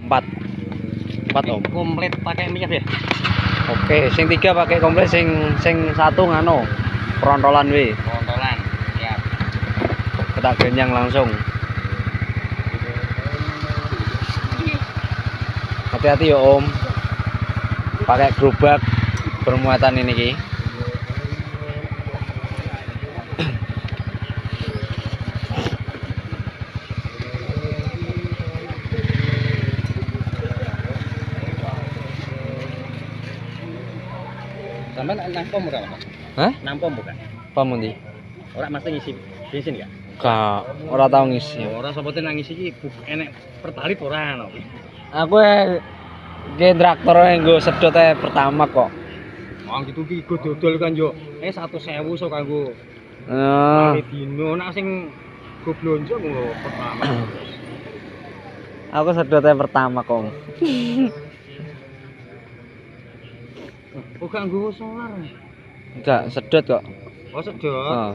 Empat. Empat om. Komplit pakai minyak ya? Oke, sing 3 pakai komplit, sing 1 ngano. Perontolan wi. Kontolan. Siap. Kita genyang langsung. Hati-hati ya om. Pakai gerobak bermuatan ini ki. Sampai nampom bukan? Hah? Nampom bukan? Apa mundi? Orang mesti ngisi bensin gak? Kak, ora tau ngisi. Orang sopotin nangis iki enek pertalit ora no. Aku ge traktor nggo sedot pertama kok. Wong gitu ki go dodol kan yo. 1.000 sok kanggo Eh, dino nak sing go blonjo ngono pertama. aku sedot pertama kok. Oh kanggo solar. Enggak, sedot kok. Oh sedot. Heeh.